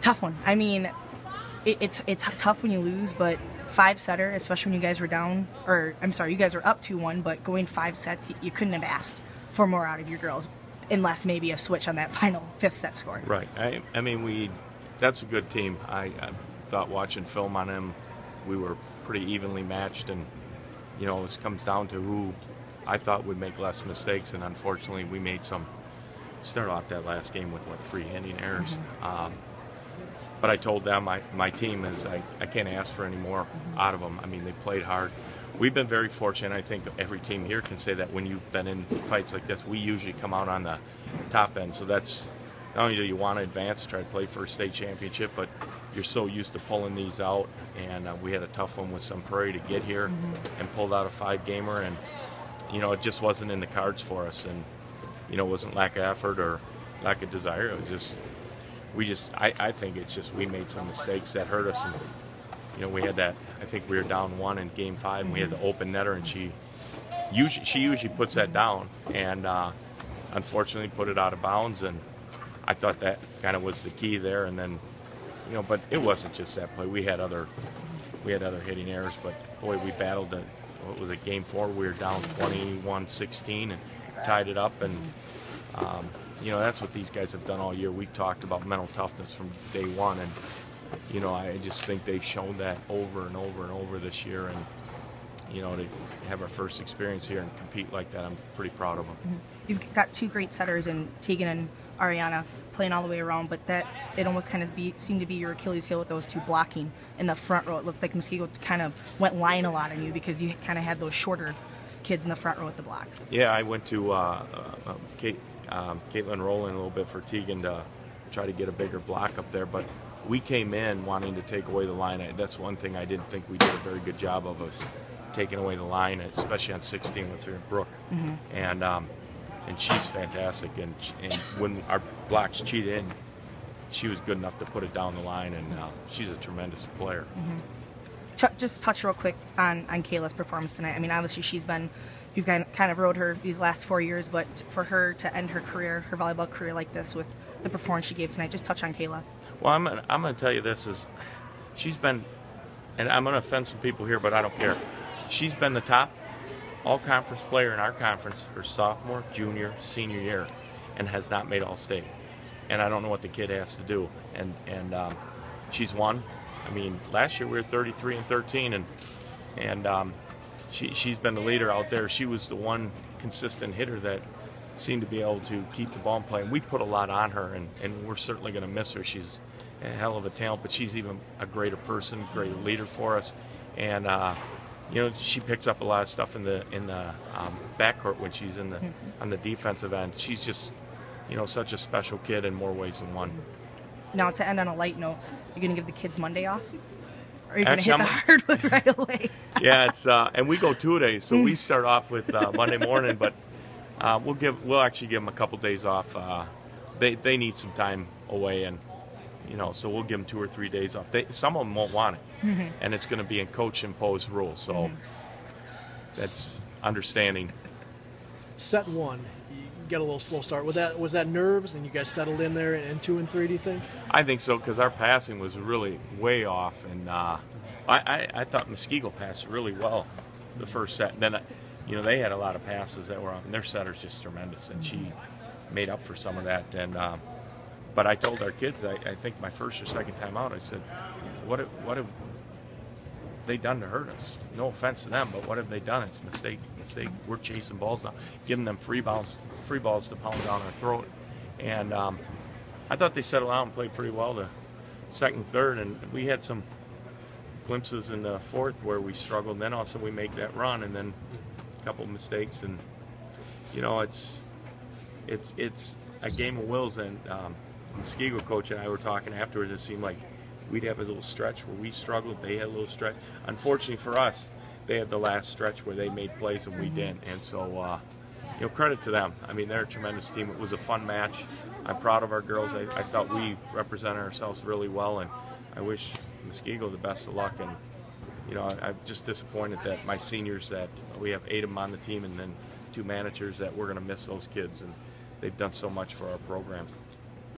Tough one. I mean, it's tough when you lose, but 5-setter, especially when you guys were down, or I'm sorry, you guys were up 2-1, but going 5 sets, you couldn't have asked for more out of your girls, unless maybe a switch on that final 5th set score. Right. I mean, that's a good team. I thought watching film on them, we were pretty evenly matched, and you know, this comes down to who I thought would make less mistakes, and unfortunately we made some. Start off that last game with 3 hitting errors. But I told them, my team is, I can't ask for any more out of them. I mean, they played hard. We've been very fortunate. I think every team here can say that when you've been in fights like this, we usually come out on the top end. So that's, not only do you want to advance, try to play for a state championship, but you're so used to pulling these out. And we had a tough one with Sun Prairie to get here and pulled out a 5-gamer. And, you know, it just wasn't in the cards for us. And, you know, it wasn't lack of effort or lack of desire. It was just, I think it's just we made some mistakes that hurt us. And, you know, we had that, I think we were down 1 in game 5, and we had the open netter, and she usually puts that down, and unfortunately put it out of bounds. And I thought that kind of was the key there. And then, you know, but it wasn't just that play. We had other hitting errors, but boy, we battled it. What was it, game 4? We were down 21-16 and tied it up. And you know, that's what these guys have done all year. We've talked about mental toughness from day one, and you know, I just think they've shown that over and over and over this year. And you know, to have our first experience here and compete like that, I'm pretty proud of them. You've got 2 great setters in Tegan and Ariana playing all the way around, but that it almost kind of seemed to be your Achilles heel with those 2 blocking in the front row. It looked like Muskego kind of went line a lot on you because you kind of had those shorter kids in the front row with the block. Yeah, I went to Caitlin Rowland a little bit for Tegan to try to get a bigger block up there, but we came in wanting to take away the line. That's one thing I didn't think we did a very good job of, was taking away the line, especially on 16 with her Brooke. And she's fantastic. And when our blocks cheat in, she was good enough to put it down the line, and she's a tremendous player. Just touch real quick on Kayla's performance tonight. I mean, obviously you've kind of rode her these last 4 years, but for her to end her career, her volleyball career like this with the performance she gave tonight, just touch on Kayla. Well, I'm going to tell you this, is she's been, and I'm going to offend some people here, but I don't care. She's been the top all-conference player in our conference her sophomore, junior, senior year, and has not made All-State. And I don't know what the kid has to do. And she's won. I mean, last year we were 33-13, and she's been the leader out there. She was the one consistent hitter that seemed to be able to keep the ball in play. And we put a lot on her, and we're certainly going to miss her. She's a hell of a talent, but she's even a greater person, greater leader for us. And you know, she picks up a lot of stuff in the backcourt when she's on the defensive end. She's just, you know, such a special kid in more ways than one. Now, to end on a light note, you're going to give the kids Monday off? Or are you going to hit the hardwood right away? Yeah, it's and we go 2 days, so we start off with Monday morning, but we'll actually give them a couple days off. They need some time away, and you know, so we'll give them 2 or 3 days off. Some of them won't want it, and it's going to be in coach-imposed rules, so that's understanding. Set 1, you got a little slow start. Was that nerves, and you guys settled in there in 2 and 3? Do you think? I think so, because our passing was really way off, and I thought Muskego passed really well the first set. And then, you know, they had a lot of passes that were off, and their setter's just tremendous, and she made up for some of that. And but I told our kids, I think my first or second time out, I said, what have they done to hurt us? No offense to them, but what have they done? It's a mistake. We're chasing balls now, giving them free balls to pound down our throat. And I thought they settled out and played pretty well the second, third, and we had some glimpses in the fourth where we struggled. And then also we make that run, and then a couple of mistakes, and you know, it's a game of wills. And Muskego coach and I were talking afterwards. It seemed like we'd have a little stretch where we struggled. They had a little stretch. Unfortunately for us, they had the last stretch where they made plays and we didn't. And so, you know, credit to them. I mean, they're a tremendous team. It was a fun match. I'm proud of our girls. I thought we represented ourselves really well, and I wish Muskego the best of luck. And you know, I'm just disappointed that my seniors, that we have 8 of them on the team, and then 2 managers, that we're going to miss those kids, and they've done so much for our program.